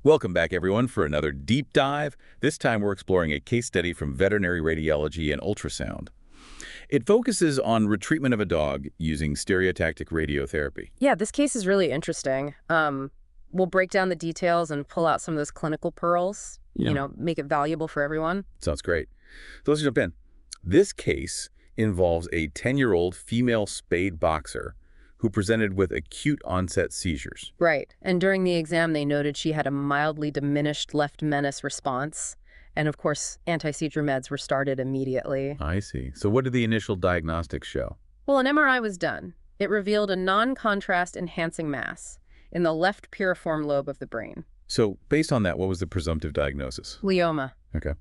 Welcome back, everyone, for another deep dive. This time we're exploring a case study from veterinary radiology and ultrasound. It focuses on retreatment of a dog using stereotactic radiotherapy. Yeah, this case is really interesting. We'll break down the details and pull out some of those clinical pearls, make it valuable for everyone. Sounds great. So let's jump in. This case involves a 10-year-old female spayed boxer who presented with acute onset seizures. Right. And during the exam, they noted she had a mildly diminished left menace response. And of course, anti-seizure meds were started immediately. I see. So what did the initial diagnostics show? Well, an MRI was done. It revealed a non-contrast enhancing mass in the left piriform lobe of the brain. So based on that, what was the presumptive diagnosis? Glioma. Okay.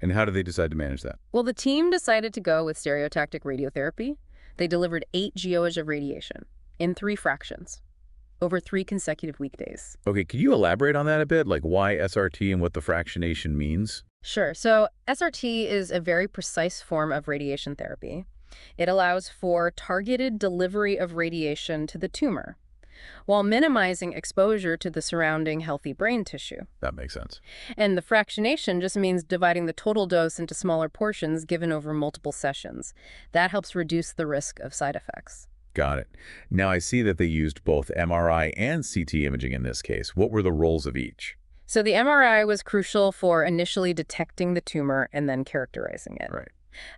And how did they decide to manage that? Well, the team decided to go with stereotactic radiotherapy. They delivered 8 GOs of radiation in 3 fractions over 3 consecutive weekdays. Okay, could you elaborate on that a bit? Like why SRT and what the fractionation means? Sure. So SRT is a very precise form of radiation therapy. It allows for targeted delivery of radiation to the tumor while minimizing exposure to the surrounding healthy brain tissue. That makes sense. And the fractionation just means dividing the total dose into smaller portions given over multiple sessions. That helps reduce the risk of side effects. Got it. Now I see that they used both MRI and CT imaging in this case. What were the roles of each? So the MRI was crucial for initially detecting the tumor and then characterizing it. Right.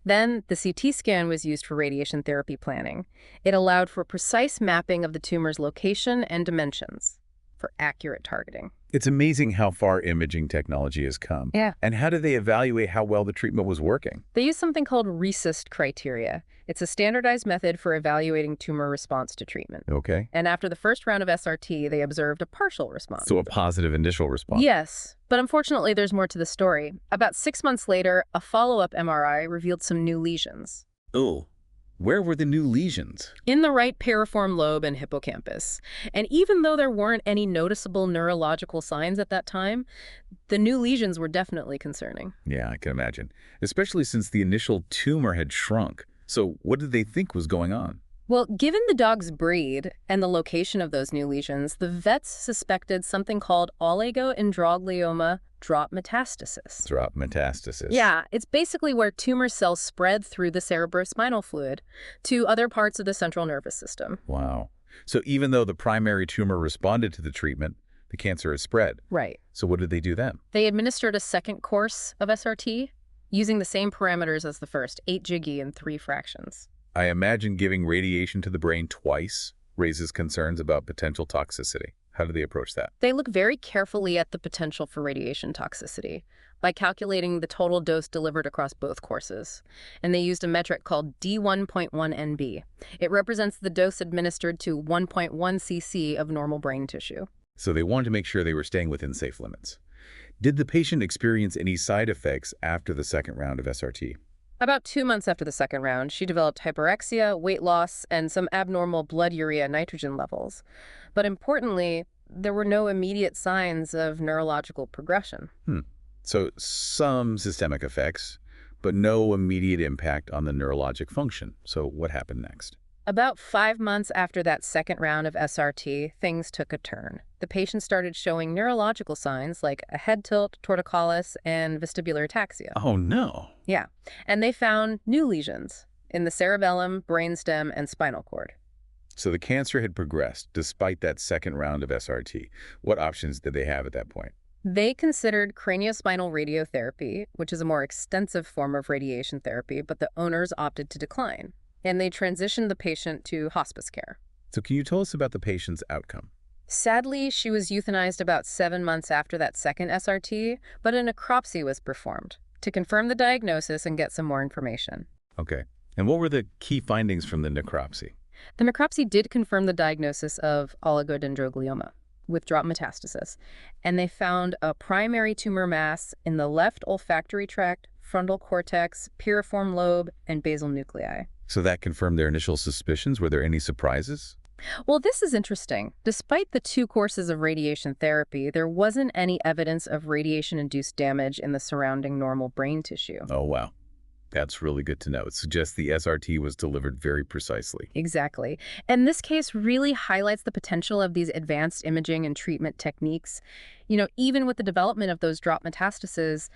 Then the CT scan was used for radiation therapy planning. It allowed for precise mapping of the tumor's location and dimensions for accurate targeting. It's amazing how far imaging technology has come. Yeah. And how did they evaluate how well the treatment was working? They used something called RECIST criteria. It's a standardized method for evaluating tumor response to treatment. Okay. And after the first round of SRT, they observed a partial response. So a positive initial response. Yes, but unfortunately, there's more to the story. About 6 months later, a follow-up MRI revealed some new lesions. Oh, where were the new lesions? In the right piriform lobe and hippocampus. And even though there weren't any noticeable neurological signs at that time, the new lesions were definitely concerning. Yeah, I can imagine. Especially since the initial tumor had shrunk. So what did they think was going on? Well, given the dog's breed and the location of those new lesions, the vets suspected something called Oligodendroglioma drop metastasis. Drop metastasis. Yeah, it's basically where tumor cells spread through the cerebrospinal fluid to other parts of the central nervous system. Wow. So even though the primary tumor responded to the treatment, the cancer has spread. Right. So what did they do then? They administered a second course of SRT using the same parameters as the first, 8 GG in 3 fractions. I imagine giving radiation to the brain twice raises concerns about potential toxicity. How do they approach that? They look very carefully at the potential for radiation toxicity by calculating the total dose delivered across both courses. And they used a metric called D1.1 NB. It represents the dose administered to 1.1 cc of normal brain tissue. So they wanted to make sure they were staying within safe limits. Did the patient experience any side effects after the second round of SRT? About 2 months after the second round, she developed hypoxia, weight loss, and some abnormal blood urea nitrogen levels. But importantly, there were no immediate signs of neurological progression. So some systemic effects, but no immediate impact on the neurologic function. So what happened next? About 5 months after that second round of SRT, things took a turn. The patient started showing neurological signs like a head tilt, torticollis, and vestibular ataxia. Oh, no. Yeah, and they found new lesions in the cerebellum, brainstem, and spinal cord. So the cancer had progressed despite that second round of SRT. What options did they have at that point? They considered craniospinal radiotherapy, which is a more extensive form of radiation therapy, but the owners opted to decline. And they transitioned the patient to hospice care. So can you tell us about the patient's outcome? Sadly, she was euthanized about 7 months after that second SRT, but a necropsy was performed to confirm the diagnosis and get some more information. Okay. And what were the key findings from the necropsy? The necropsy did confirm the diagnosis of oligodendroglioma with drop metastasis, and they found a primary tumor mass in the left olfactory tract, frontal cortex, piriform lobe, and basal nuclei. So that confirmed their initial suspicions. Were there any surprises? Well, this is interesting. Despite the 2 courses of radiation therapy, there wasn't any evidence of radiation-induced damage in the surrounding normal brain tissue. Oh, wow. That's really good to know. It suggests the SRT was delivered very precisely. Exactly. And this case really highlights the potential of these advanced imaging and treatment techniques. Even with the development of those drop metastases,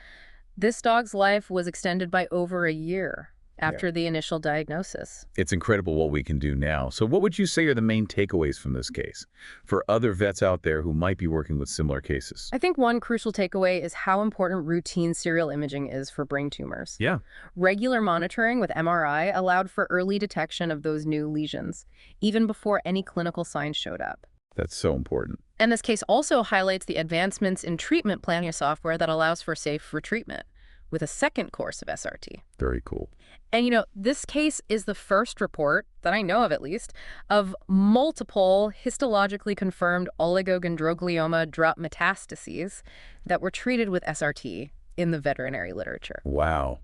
this dog's life was extended by over a year after the initial diagnosis. It's incredible what we can do now. So what would you say are the main takeaways from this case for other vets out there who might be working with similar cases? I think one crucial takeaway is how important routine serial imaging is for brain tumors. Yeah. Regular monitoring with MRI allowed for early detection of those new lesions, even before any clinical signs showed up. That's so important. And this case also highlights the advancements in treatment planning software that allows for safe retreatment with a second course of SRT. Very cool. And this case is the first report, that I know of at least, of multiple histologically confirmed Oligodendroglioma drop metastases that were treated with SRT in the veterinary literature. Wow.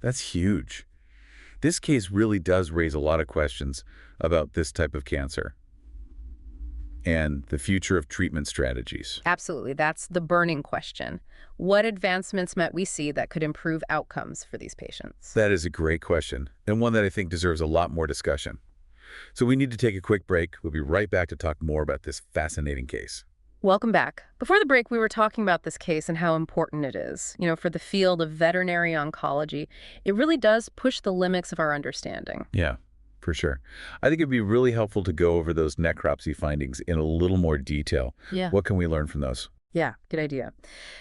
That's huge. This case really does raise a lot of questions about this type of cancer and the future of treatment strategies. Absolutely. That's the burning question. What advancements might we see that could improve outcomes for these patients? That is a great question, and one that I think deserves a lot more discussion. So we need to take a quick break. We'll be right back to talk more about this fascinating case. Welcome back. Before the break, we were talking about this case and how important it is, for the field of veterinary oncology. It really does push the limits of our understanding. Yeah, for sure. I think it'd be really helpful to go over those necropsy findings in a little more detail. Yeah. What can we learn from those? Yeah, good idea.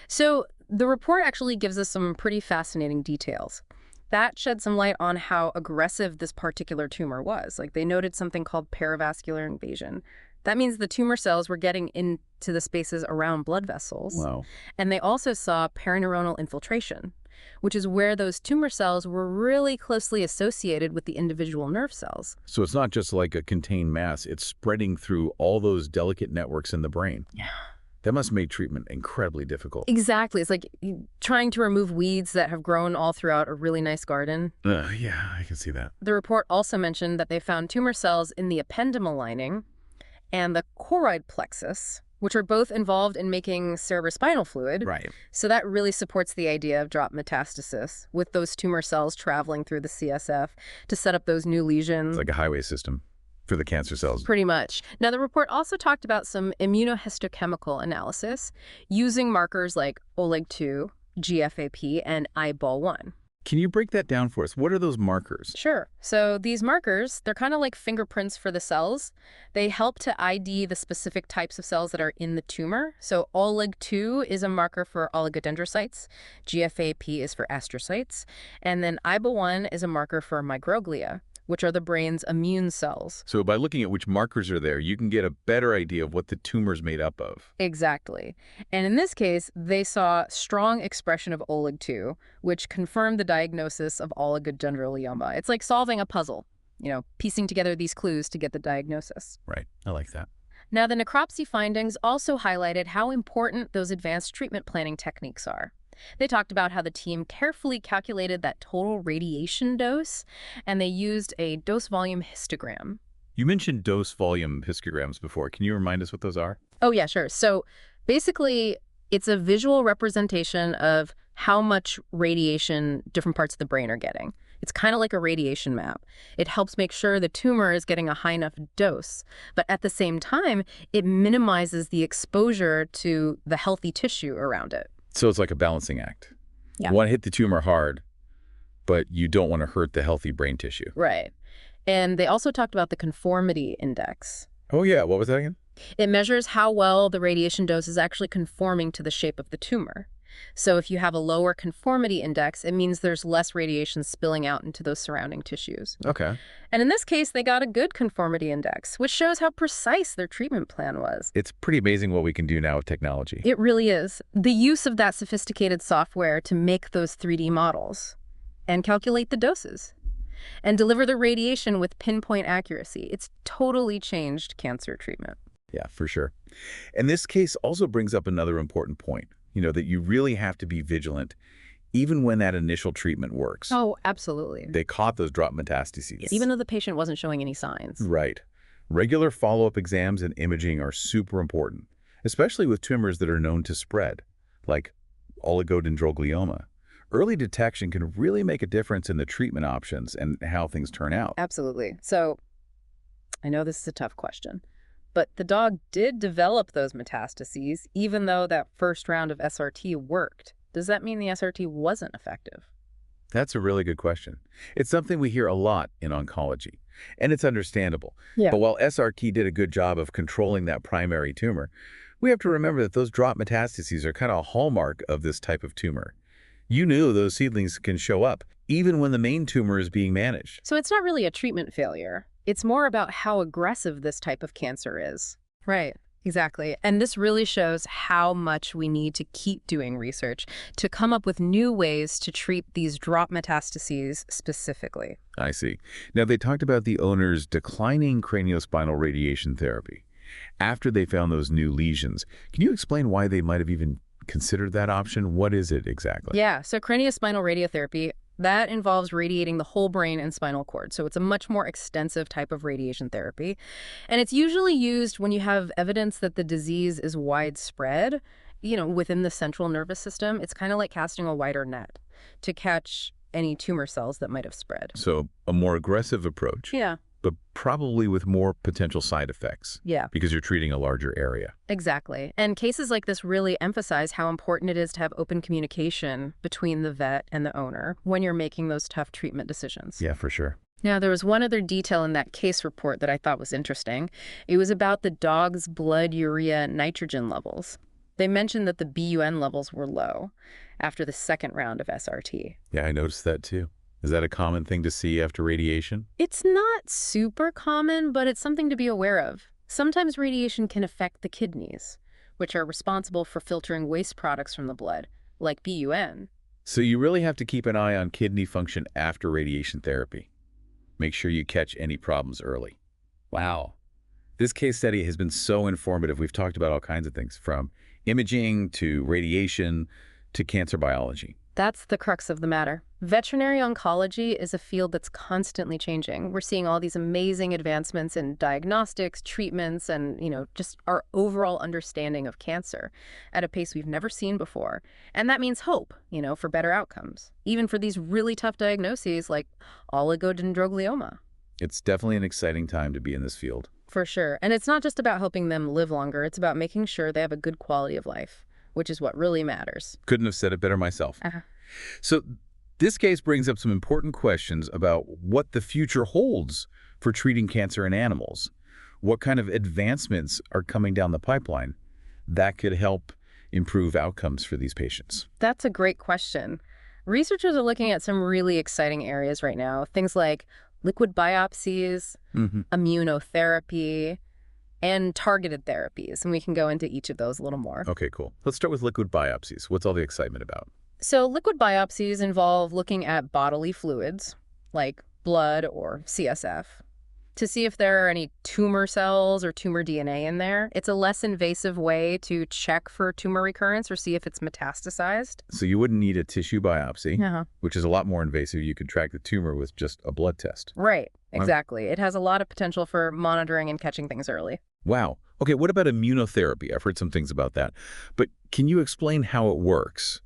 So the report actually gives us some pretty fascinating details. That shed some light on how aggressive this particular tumor was. Like, they noted something called paravascular invasion. That means the tumor cells were getting into the spaces around blood vessels. Wow. And they also saw perineuronal infiltration, which is where those tumor cells were really closely associated with the individual nerve cells. So it's not just like a contained mass. It's spreading through all those delicate networks in the brain. Yeah. That must make treatment incredibly difficult. Exactly. It's like trying to remove weeds that have grown all throughout a really nice garden. Yeah, I can see that. The report also mentioned that they found tumor cells in the ependymal lining and the choroid plexus, which are both involved in making cerebrospinal fluid. Right. So that really supports the idea of drop metastasis, with those tumor cells traveling through the CSF to set up those new lesions. It's like a highway system for the cancer cells. Pretty much. Now, the report also talked about some immunohistochemical analysis using markers like Oleg-2, GFAP, and IBAL1. Can you break that down for us? What are those markers? Sure. So these markers, they're kind of like fingerprints for the cells. They help to ID the specific types of cells that are in the tumor. So Oleg-2 is a marker for oligodendrocytes. GFAP is for astrocytes. And then IBAL1 is a marker for microglia, which are the brain's immune cells. So by looking at which markers are there, you can get a better idea of what the tumor's made up of. Exactly. And in this case, they saw strong expression of Oleg-2, which confirmed the diagnosis of oligodendroglioma. It's like solving a puzzle, piecing together these clues to get the diagnosis. Right. I like that. Now, the necropsy findings also highlighted how important those advanced treatment planning techniques are. They talked about how the team carefully calculated that total radiation dose, and they used a dose-volume histogram. You mentioned dose-volume histograms before. Can you remind us what those are? Oh, yeah, sure. So basically, it's a visual representation of how much radiation different parts of the brain are getting. It's kind of like a radiation map. It helps make sure the tumor is getting a high enough dose, but at the same time, it minimizes the exposure to the healthy tissue around it. So it's like a balancing act. Yeah. You want to hit the tumor hard, but you don't want to hurt the healthy brain tissue. Right. And they also talked about the conformity index. Oh, yeah. What was that again? It measures how well the radiation dose is actually conforming to the shape of the tumor. So if you have a lower conformity index, it means there's less radiation spilling out into those surrounding tissues. Okay. And in this case, they got a good conformity index, which shows how precise their treatment plan was. It's pretty amazing what we can do now with technology. It really is. The use of that sophisticated software to make those 3D models and calculate the doses and deliver the radiation with pinpoint accuracy. It's totally changed cancer treatment. Yeah, for sure. And this case also brings up another important point. That you really have to be vigilant even when that initial treatment works. Oh, absolutely. They caught those drop metastases. Even though the patient wasn't showing any signs. Right. Regular follow-up exams and imaging are super important, especially with tumors that are known to spread, like oligodendroglioma. Early detection can really make a difference in the treatment options and how things turn out. Absolutely. So I know this is a tough question, but the dog did develop those metastases even though that first round of SRT worked. Does that mean the SRT wasn't effective? That's a really good question. It's something we hear a lot in oncology, and it's understandable. Yeah. But while SRT did a good job of controlling that primary tumor, we have to remember that those drop metastases are kind of a hallmark of this type of tumor. You knew those seedlings can show up, even when the main tumor is being managed. So it's not really a treatment failure. It's more about how aggressive this type of cancer is. Right. Exactly. And this really shows how much we need to keep doing research to come up with new ways to treat these drop metastases specifically. I see. Now, they talked about the owner's declining craniospinal radiation therapy. After they found those new lesions, can you explain why they might have even considered that option? What is it exactly? Yeah, so craniospinal radiotherapy, that involves radiating the whole brain and spinal cord. So it's a much more extensive type of radiation therapy. And it's usually used when you have evidence that the disease is widespread, within the central nervous system. It's kind of like casting a wider net to catch any tumor cells that might have spread. So a more aggressive approach. Yeah. But probably with more potential side effects. Yeah. Because you're treating a larger area. Exactly. And cases like this really emphasize how important it is to have open communication between the vet and the owner when you're making those tough treatment decisions. Yeah, for sure. Now, there was one other detail in that case report that I thought was interesting. It was about the dog's blood urea nitrogen levels. They mentioned that the BUN levels were low after the second round of SRT. Yeah, I noticed that too. Is that a common thing to see after radiation? It's not super common, but it's something to be aware of. Sometimes radiation can affect the kidneys, which are responsible for filtering waste products from the blood, like BUN. So you really have to keep an eye on kidney function after radiation therapy. Make sure you catch any problems early. Wow. This case study has been so informative. We've talked about all kinds of things, from imaging to radiation to cancer biology. That's the crux of the matter. Veterinary oncology is a field that's constantly changing. We're seeing all these amazing advancements in diagnostics, treatments, and, just our overall understanding of cancer at a pace we've never seen before. And that means hope, for better outcomes, even for these really tough diagnoses like Oligodendroglioma. It's definitely an exciting time to be in this field. For sure. And it's not just about helping them live longer. It's about making sure they have a good quality of life, which is what really matters. Couldn't have said it better myself. So this case brings up some important questions about what the future holds for treating cancer in animals. What kind of advancements are coming down the pipeline that could help improve outcomes for these patients? That's a great question. Researchers are looking at some really exciting areas right now. Things like liquid biopsies, immunotherapy, and targeted therapies. And we can go into each of those a little more. Okay, cool. Let's start with liquid biopsies. What's all the excitement about? So liquid biopsies involve looking at bodily fluids, like blood or CSF, to see if there are any tumor cells or tumor DNA in there. It's a less invasive way to check for tumor recurrence or see if it's metastasized. So you wouldn't need a tissue biopsy, which is a lot more invasive. You could track the tumor with just a blood test. Right, exactly. It has a lot of potential for monitoring and catching things early. Wow. Okay, what about immunotherapy? I've heard some things about that. But can you explain how it works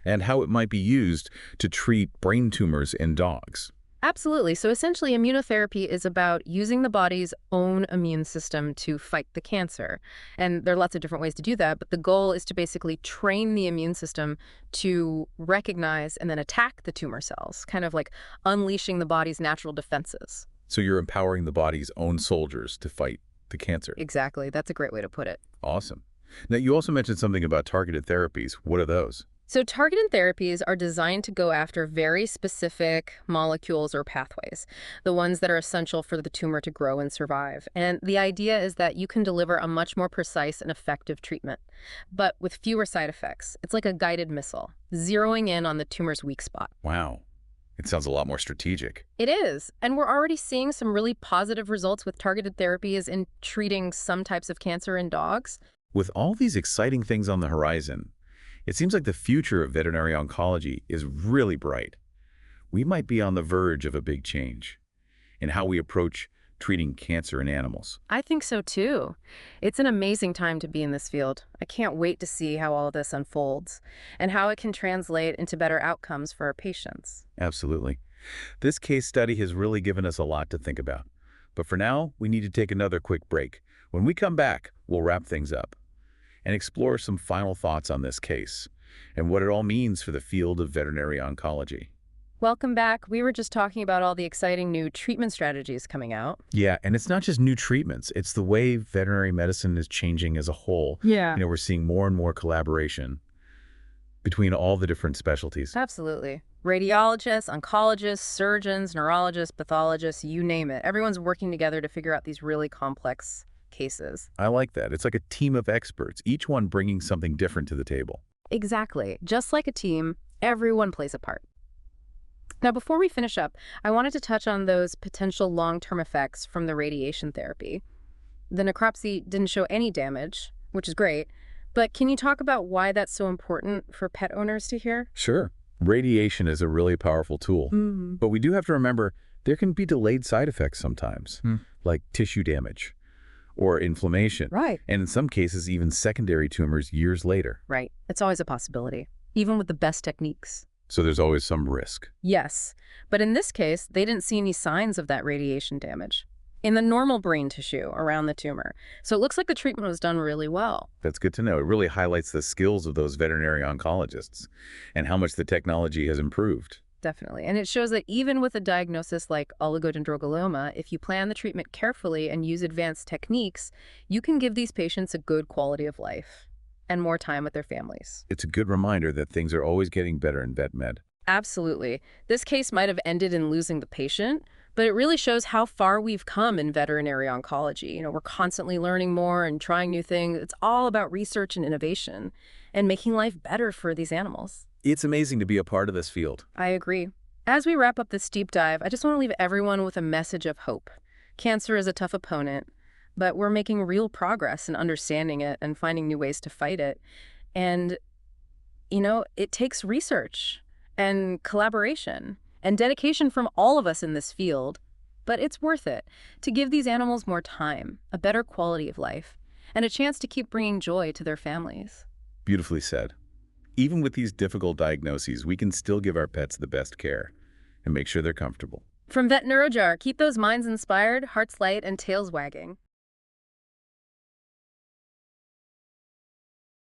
and how it might be used to treat brain tumors in dogs? Absolutely. So essentially, immunotherapy is about using the body's own immune system to fight the cancer. And there are lots of different ways to do that, but the goal is to basically train the immune system to recognize and then attack the tumor cells, kind of like unleashing the body's natural defenses. So you're empowering the body's own soldiers to fight the cancer. Exactly. That's a great way to put it. Awesome. Now, you also mentioned something about targeted therapies. What are those? So targeted therapies are designed to go after very specific molecules or pathways, the ones that are essential for the tumor to grow and survive. And the idea is that you can deliver a much more precise and effective treatment, but with fewer side effects. It's like a guided missile, zeroing in on the tumor's weak spot. Wow. It sounds a lot more strategic. It is. And we're already seeing some really positive results with targeted therapies in treating some types of cancer in dogs. With all these exciting things on the horizon, it seems like the future of veterinary oncology is really bright. We might be on the verge of a big change in how we approach treating cancer in animals. I think so too. It's an amazing time to be in this field. I can't wait to see how all of this unfolds and how it can translate into better outcomes for our patients. Absolutely. This case study has really given us a lot to think about. But for now, we need to take another quick break. When we come back, we'll wrap things up and explore some final thoughts on this case and what it all means for the field of veterinary oncology. Welcome back. We were just talking about all the exciting new treatment strategies coming out. Yeah, and it's not just new treatments. It's the way veterinary medicine is changing as a whole. Yeah. We're seeing more and more collaboration between all the different specialties. Absolutely. Radiologists, oncologists, surgeons, neurologists, pathologists, you name it. Everyone's working together to figure out these really complex cases. I like that. It's like a team of experts, each one bringing something different to the table. Exactly. Just like a team, everyone plays a part. Now, before we finish up, I wanted to touch on those potential long-term effects from the radiation therapy. The necropsy didn't show any damage, which is great, but can you talk about why that's so important for pet owners to hear? Sure. Radiation is a really powerful tool, but we do have to remember there can be delayed side effects sometimes, like tissue damage or inflammation. Right. And in some cases, even secondary tumors years later. Right. It's always a possibility, even with the best techniques. So there's always some risk. Yes, but in this case, they didn't see any signs of that radiation damage in the normal brain tissue around the tumor. So it looks like the treatment was done really well. That's good to know. It really highlights the skills of those veterinary oncologists and how much the technology has improved. Definitely. And it shows that even with a diagnosis like Oligodendroglioma, if you plan the treatment carefully and use advanced techniques, you can give these patients a good quality of life and more time with their families. It's a good reminder that things are always getting better in vet med. Absolutely. This case might have ended in losing the patient, but it really shows how far we've come in veterinary oncology. We're constantly learning more and trying new things. It's all about research and innovation and making life better for these animals. It's amazing to be a part of this field. I agree. As we wrap up this deep dive, I just want to leave everyone with a message of hope. Cancer is a tough opponent, but we're making real progress in understanding it and finding new ways to fight it. And, it takes research and collaboration and dedication from all of us in this field, but it's worth it to give these animals more time, a better quality of life, and a chance to keep bringing joy to their families. Beautifully said. Even with these difficult diagnoses, we can still give our pets the best care and make sure they're comfortable. From Vet NeuroJar, keep those minds inspired, hearts light, and tails wagging.